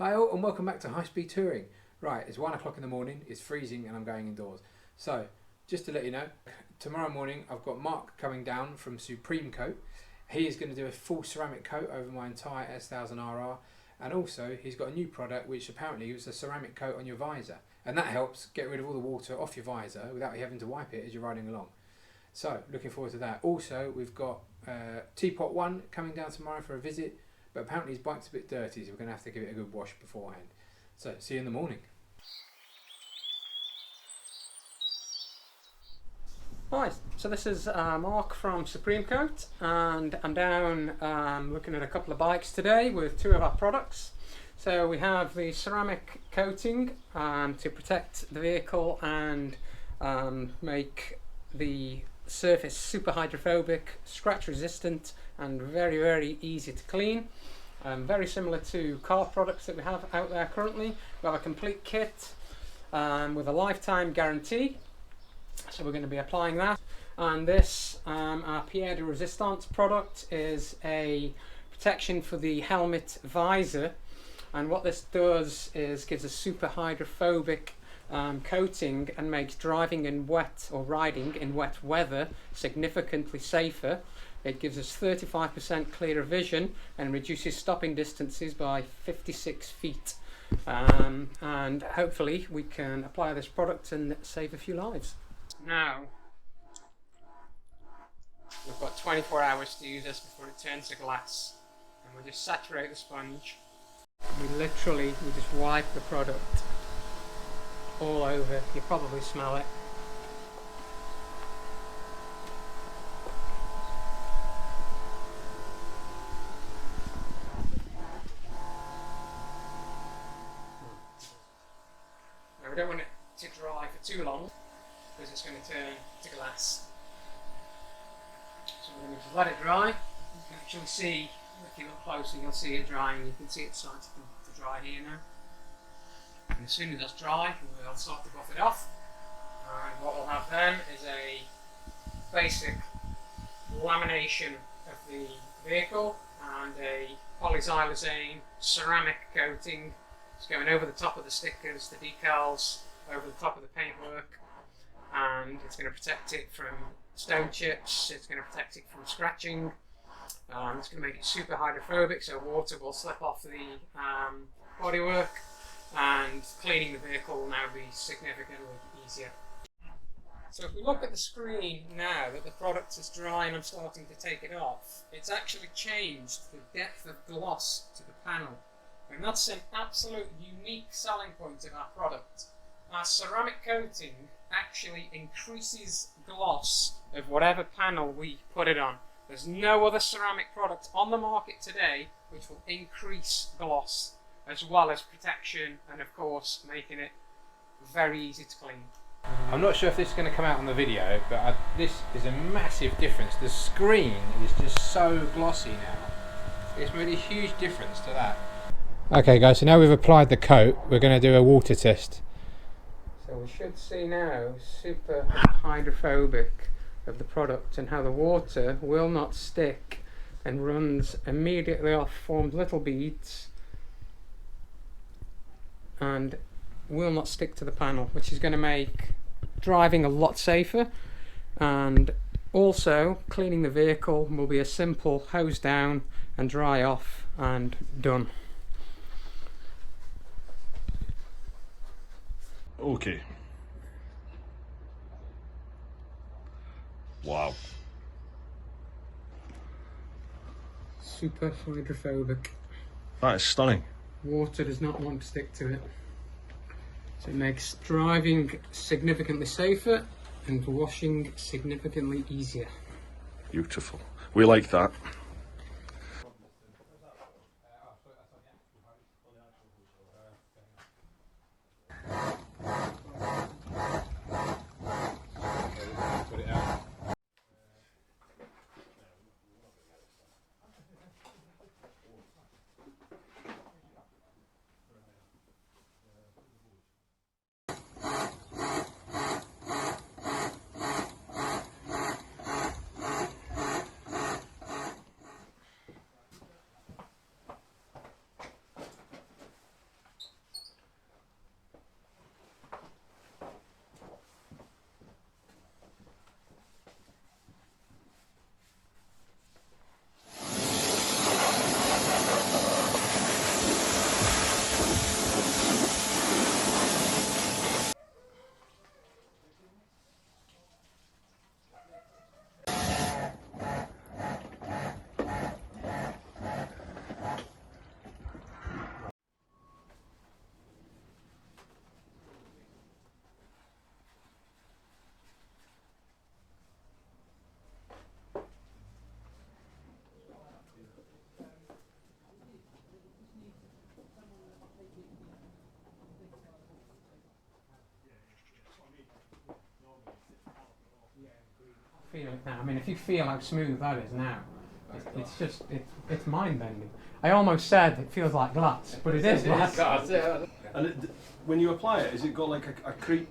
Hi all and welcome back to High Speed Touring. Right, it's 1 o'clock in the morning, it's freezing and I'm going indoors. So, just to let you know, tomorrow morning I've got Mark coming down from Supremecoat. He is going to do a full ceramic coat over my entire S1000RR, and also he's got a new product which apparently is a ceramic coat on your visor, and that helps get rid of all the water off your visor without you having to wipe it as you're riding along. So, looking forward to that. Also, we've got Teapot 1 coming down tomorrow for a visit. But apparently his bike's a bit dirty, so we're going to have to give it a good wash beforehand. So, see you in the morning. Hi, so this is Mark from Supremecoat, and I'm down looking at a couple of bikes today with two of our products. So we have the ceramic coating to protect the vehicle and make the surface super hydrophobic, scratch resistant and very, very easy to clean. Very similar to car products that we have out there currently. We have a complete kit with a lifetime guarantee, so we're going to be applying that. And this our pied de resistance product is a protection for the helmet visor, and what this does is gives a super hydrophobic coating and makes driving in wet or riding in wet weather significantly safer. It gives us 35% clearer vision and reduces stopping distances by 56 feet. And hopefully we can apply this product and save a few lives. Now, we've got 24 hours to use this before it turns to glass. And we'll just saturate the sponge. We just wipe the product all over. You probably smell it. Now we don't want it to dry for too long because it's going to turn to glass. So we're going to let it dry. You can actually see, if you look closer, you'll see it drying. You can see it starting to dry here now. And as soon as that's dry, we'll start to buff it off. And what we'll have then is a basic lamination of the vehicle and a polyxylazine ceramic coating. It's going over the top of the stickers, the decals, over the top of the paintwork, and it's going to protect it from stone chips, it's going to protect it from scratching, it's going to make it super hydrophobic so water will slip off the bodywork, and cleaning the vehicle will now be significantly easier. So if we look at the screen now that the product is dry and I'm starting to take it off, it's actually changed the depth of gloss to the panel. And that's an absolute unique selling point of our product. Our ceramic coating actually increases gloss of whatever panel we put it on. There's no other ceramic product on the market today which will increase gloss as well as protection and of course making it very easy to clean. I'm not sure if this is going to come out on the video, but this is a massive difference. The screen is just so glossy now. It's made a huge difference to that. Okay guys, so now we've applied the coat, we're going to do a water test. So we should see now super hydrophobic of the product and how the water will not stick and runs immediately off, forms little beads and will not stick to the panel, which is going to make driving a lot safer, and also cleaning the vehicle will be a simple hose down and dry off and done. Okay. Wow. Super hydrophobic. That is stunning. Water does not want to stick to it. So it makes driving significantly safer and washing significantly easier. Beautiful. We like that. feel it now. I mean, if you feel how smooth that is now, it's mind-bending. I almost said it feels like glass, but it is glass. And when you apply it, has it got like a creep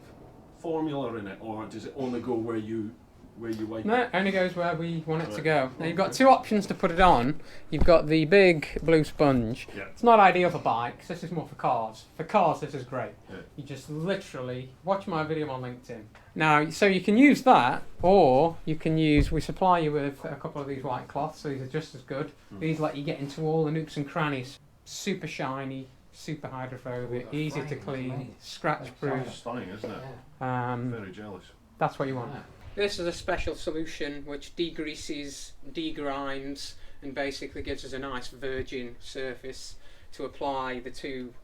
formula in it, or does it only go where you wipe No, it? it only goes where we want it to go. Now you've got two options to put it on. You've got the big blue sponge. Yeah. It's not ideal for bikes, this is more for cars. For cars this is great. Yeah. You just literally, watch my video on LinkedIn. Now, so you can use that, or you can use, we supply you with a couple of these white cloths, so these are just as good. These let you get into all the nooks and crannies. Super shiny, super hydrophobic, easy to clean, scratch proof. Stunning, isn't it? Very jealous. That's what you want. This is a special solution which degreases, degrinds, and basically gives us a nice virgin surface to apply the two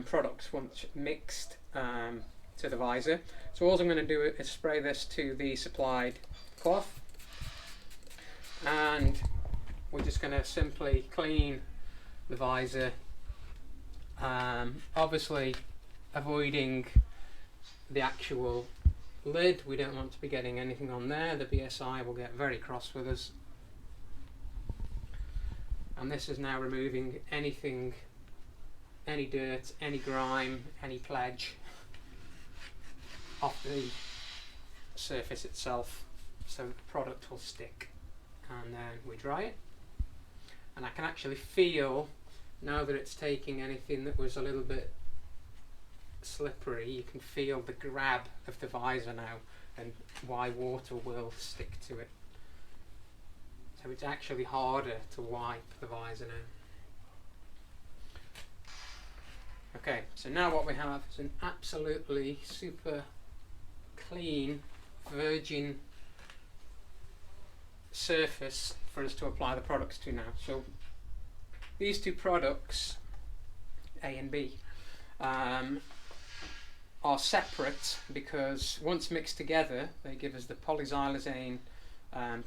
products once mixed to the visor. So all I'm going to do is spray this to the supplied cloth, and we're just going to simply clean the visor, obviously avoiding the actual lid. We don't want to be getting anything on there. The BSI will get very cross with us. And this is now removing anything, any dirt, any grime, any pledge off the surface itself, so the product will stick. And then we dry it, and I can actually feel now that it's taking anything that was a little bit slippery. You can feel the grab of the visor now and why water will stick to it. So it's actually harder to wipe the visor now. Okay, so now what we have is an absolutely super clean virgin surface for us to apply the products to now. So these two products, A and B, are separate because once mixed together they give us the polyxylazane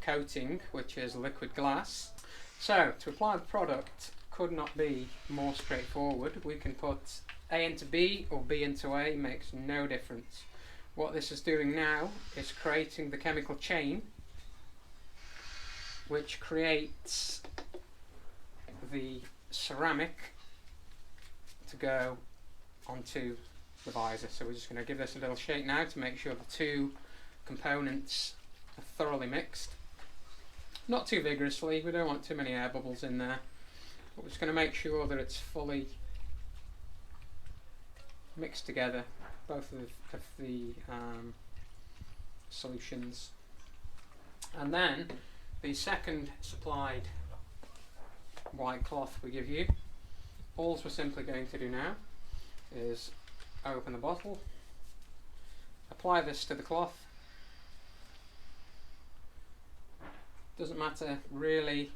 coating, which is liquid glass. So to apply the product could not be more straightforward. We can put A into B or B into A, makes no difference. What this is doing now is creating the chemical chain which creates the ceramic to go onto the visor. So we're just going to give this a little shake now to make sure the two components are thoroughly mixed. Not too vigorously, we don't want too many air bubbles in there, but we're just going to make sure that it's fully mixed together, both of the solutions. And then the second supplied white cloth we give you, all we're simply going to do now is open the bottle, apply this to the cloth. Doesn't matter really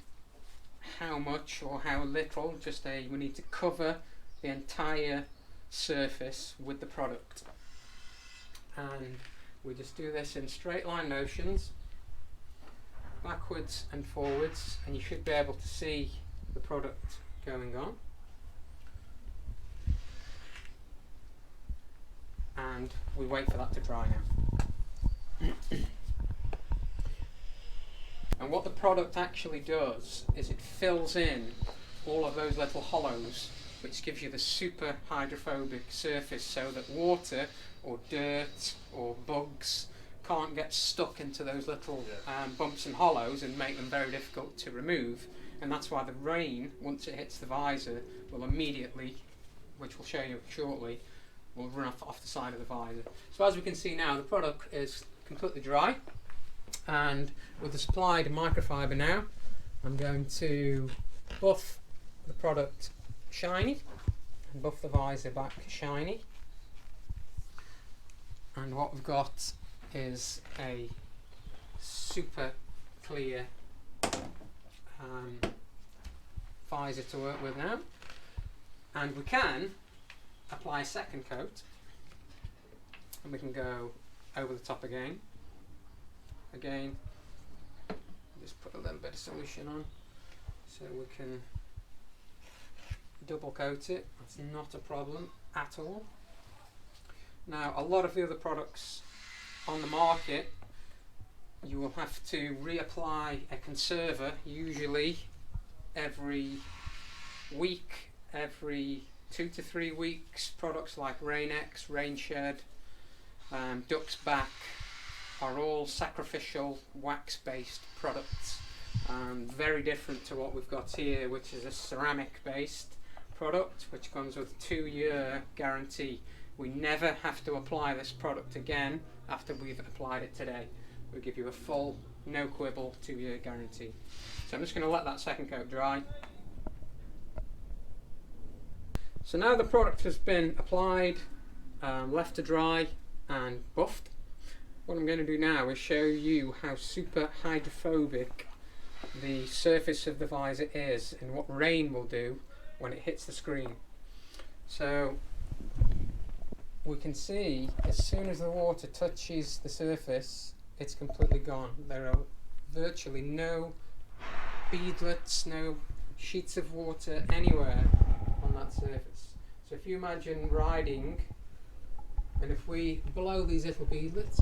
how much or how little, just we need to cover the entire surface with the product. And we just do this in straight line motions, backwards and forwards, and you should be able to see the product going on. And we wait for that to dry now. And what the product actually does is it fills in all of those little hollows, which gives you the super hydrophobic surface so that water or dirt or bugs can't get stuck into those little bumps and hollows and make them very difficult to remove. And that's why the rain, once it hits the visor, will immediately, which we'll show you shortly, will run off the side of the visor. So as we can see now, the product is completely dry, and with the supplied microfiber now, I'm going to buff the product shiny and buff the visor back shiny. And what we've got is a super clear visor to work with now, and we can apply a second coat, and we can go over the top again, just put a little bit of solution on so we can double coat it. That's not a problem at all. Now, a lot of the other products on the market you will have to reapply a conserver, usually every week, every 2 to 3 weeks. Products like Rain-X, Rainshed, Duck's Back are all sacrificial wax-based products. Very different to what we've got here, which is a ceramic-based product, which comes with a 2-year guarantee. We never have to apply this product again after we've applied it today. We give you a full, no quibble, 2-year guarantee. So I'm just going to let that second coat dry. So now the product has been applied, left to dry and buffed. What I'm going to do now is show you how super hydrophobic the surface of the visor is and what rain will do when it hits the screen. So we can see as soon as the water touches the surface, it's completely gone. There are virtually no beadlets, no sheets of water anywhere on that surface. So if you imagine riding, and if we blow these little beadlets,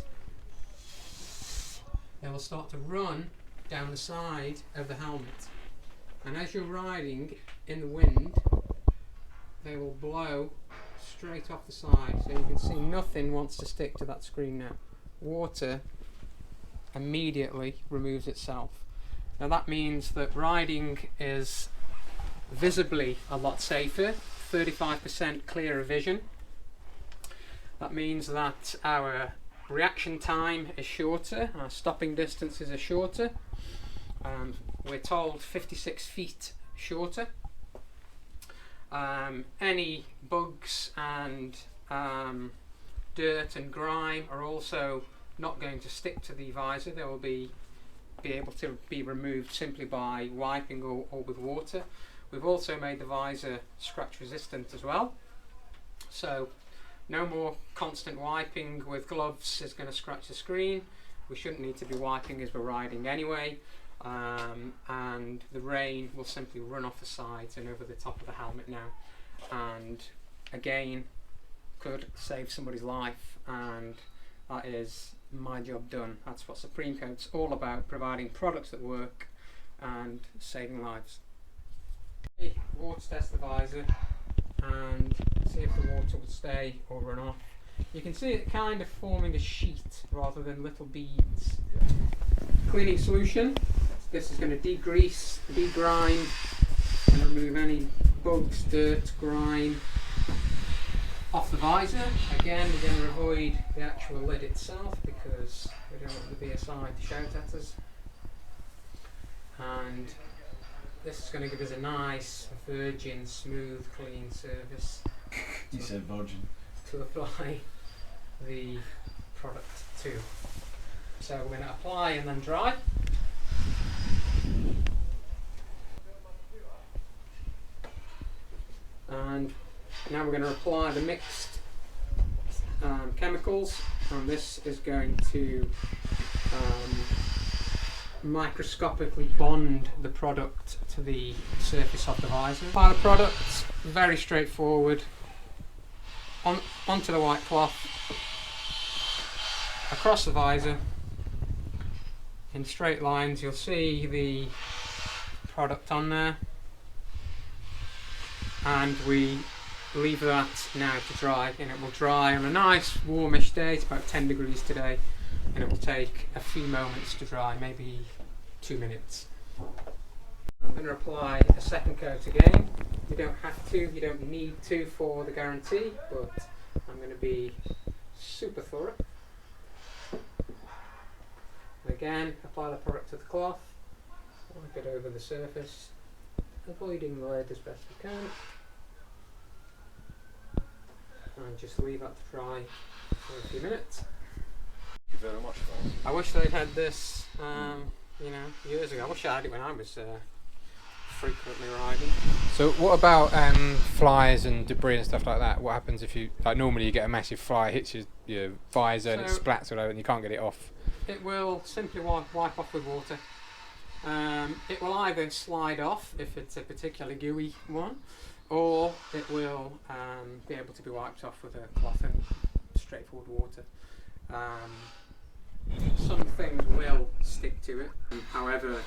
they will start to run down the side of the helmet. And as you're riding in the wind, they will blow straight off the side. So you can see nothing wants to stick to that screen now. Water immediately removes itself. Now that means that riding is visibly a lot safer, 35% clearer vision. That means that our reaction time is shorter, our stopping distances are shorter. We're told 56 feet shorter. Any bugs and dirt and grime are also not going to stick to the visor. They will be able to be removed simply by wiping or with water. We've also made the visor scratch resistant as well. So no more constant wiping with gloves is going to scratch the screen. We shouldn't need to be wiping as we're riding anyway. And the rain will simply run off the sides and over the top of the helmet now. And again, could save somebody's life, and that is my job done. That's what Supremecoat's all about, providing products that work and saving lives. Water test the visor and see if the water will stay or run off. You can see it kind of forming a sheet rather than little beads. Cleaning solution. This is going to degrease, degrind and remove any bugs, dirt, grime off the visor. Again, we're going to avoid the actual lid itself because we don't want the BSI to shout at us. And this is going to give us a nice, virgin, smooth, clean surface. You said virgin. To apply the product to. So we're going to apply and then dry. And now we're going to apply the mixed chemicals, and this is going to microscopically bond the product to the surface of the visor. Apply the product, very straightforward, onto the white cloth, across the visor, in straight lines. You'll see the product on there, and we leave that now to dry, and it will dry on a nice warmish day. It's about 10 degrees today, and it will take a few moments to dry, maybe 2 minutes. I'm going to apply a second coat again. You don't have to, you don't need to for the guarantee, but I'm going to be super thorough. And again, apply the product to the cloth, wipe it over the surface, avoiding the lid as best we can, and just leave that to dry for a few minutes. Thank you very much, guys. I wish they'd had this, years ago. I wish I had it when I was frequently riding. So what about flies and debris and stuff like that? What happens if you, like normally you get a massive fly, hits your visor and it splats all over and you can't get it off? It will simply wipe off with water. It will either slide off if it's a particularly gooey one, or it will be able to be wiped off with a cloth and straightforward water. Some things will stick to it. However,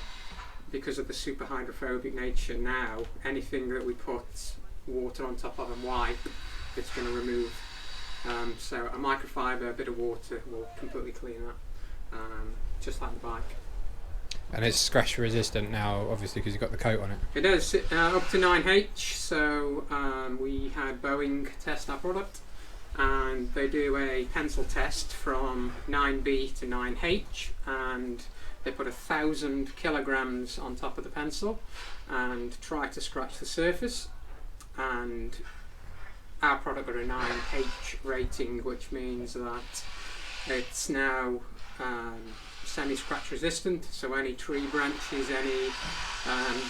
because of the super hydrophobic nature now, anything that we put water on top of and wipe, it's going to remove. So a microfiber, a bit of water will completely clean that, just like the bike. And it's scratch resistant now, obviously, because you've got the coat on it. It is up to 9H. So we had Boeing test our product, and they do a pencil test from 9B to 9H, and they put 1,000 kilograms on top of the pencil and try to scratch the surface. And our product got a 9H rating, which means that it's now semi-scratch resistant, so any tree branches, any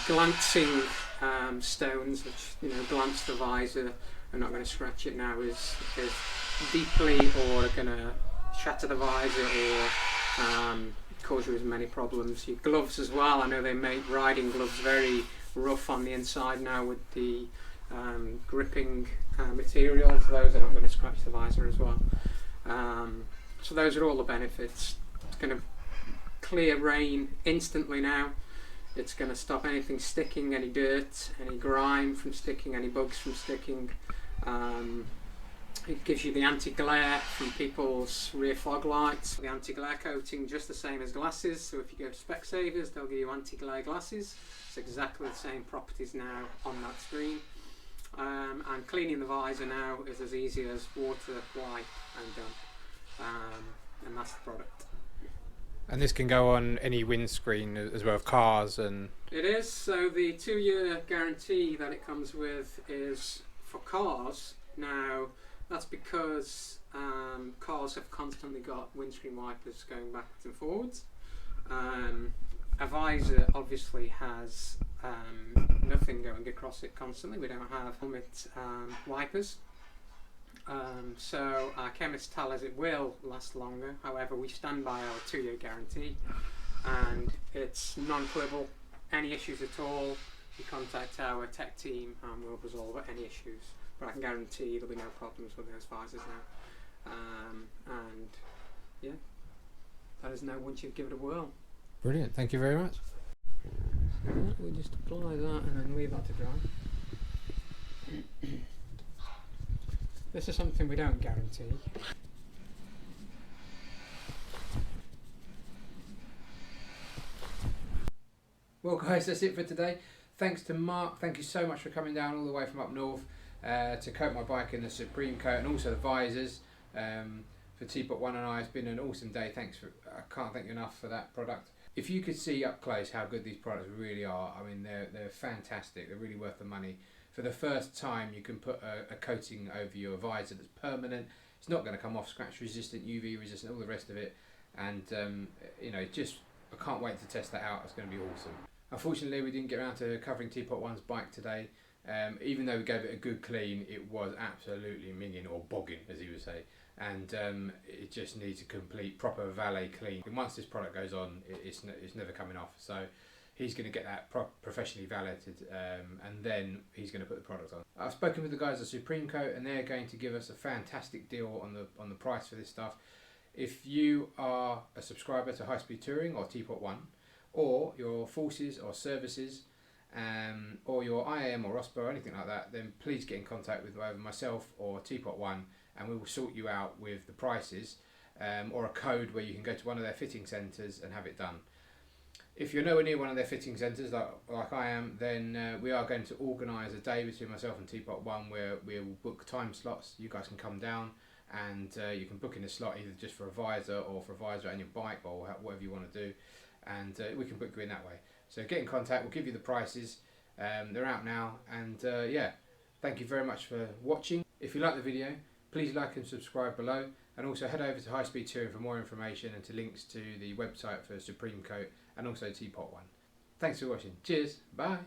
glancing stones which glance the visor are not going to scratch it now as deeply, or going to shatter the visor, or cause you as many problems. Your gloves as well, I know they make riding gloves very rough on the inside now with the gripping material, so those are not going to scratch the visor as well. So those are all the benefits. It's going to clear rain instantly now. It's going to stop anything sticking, any dirt, any grime from sticking, any bugs from sticking. It gives you the anti-glare from people's rear fog lights. The anti-glare coating, just the same as glasses, so if you go to Specsavers they'll give you anti-glare glasses. It's exactly the same properties now on that screen. And cleaning the visor now is as easy as water, wipe and done. And that's the product. And this can go on any windscreen as well, of cars and... It is. So the 2-year guarantee that it comes with is for cars. Now that's because cars have constantly got windscreen wipers going backwards and forwards. A visor obviously has nothing going across it constantly. We don't have helmet wipers. So our chemists tell us it will last longer. However, we stand by our 2-year guarantee, and it's non-quibble. Any issues at all, you contact our tech team and we'll resolve any issues. But I can guarantee there'll be no problems with those visors now. And yeah, let us know once you give it a whirl. Brilliant, thank you very much. So we just apply that and then leave that to dry. This is something we don't guarantee. Well guys, that's it for today. Thanks to Mark, thank you so much for coming down all the way from up north to coat my bike in the Supremecoat and also the visors. For Teapot One and I, it's been an awesome day. Thanks for, I can't thank you enough for that product. If you could see up close how good these products really are, I mean they're fantastic, they're really worth the money. For the first time you can put a coating over your visor that's permanent. It's not going to come off, scratch resistant, UV resistant, all the rest of it. And just I can't wait to test that out. It's going to be awesome. Unfortunately we didn't get around to covering Teapot One's bike today. Even though we gave it a good clean, it was absolutely minging, or bogging as he would say. And it just needs a complete proper valet clean. And once this product goes on, it's never coming off. So he's going to get that professionally valeted, and then he's going to put the product on. I've spoken with the guys at Supremecoat, and they're going to give us a fantastic deal on the price for this stuff. If you are a subscriber to High Speed Touring or Teapot One, or your forces or services, or your IAM or ROSPA or anything like that, then please get in contact with either myself or Teapot One, and we will sort you out with the prices, or a code where you can go to one of their fitting centres and have it done. If you're nowhere near one of their fitting centres like I am, then we are going to organise a day between myself and Teapot One where we will book time slots. You guys can come down and you can book in a slot either just for a visor or for a visor on your bike or whatever you want to do, and we can book you in that way. So get in contact, we'll give you the prices. They're out now, and yeah, thank you very much for watching. If you like the video, please like and subscribe below, and also head over to High Speed Touring for more information and to links to the website for Supremecoat and also Teapot One. Thanks for watching. Cheers. Bye.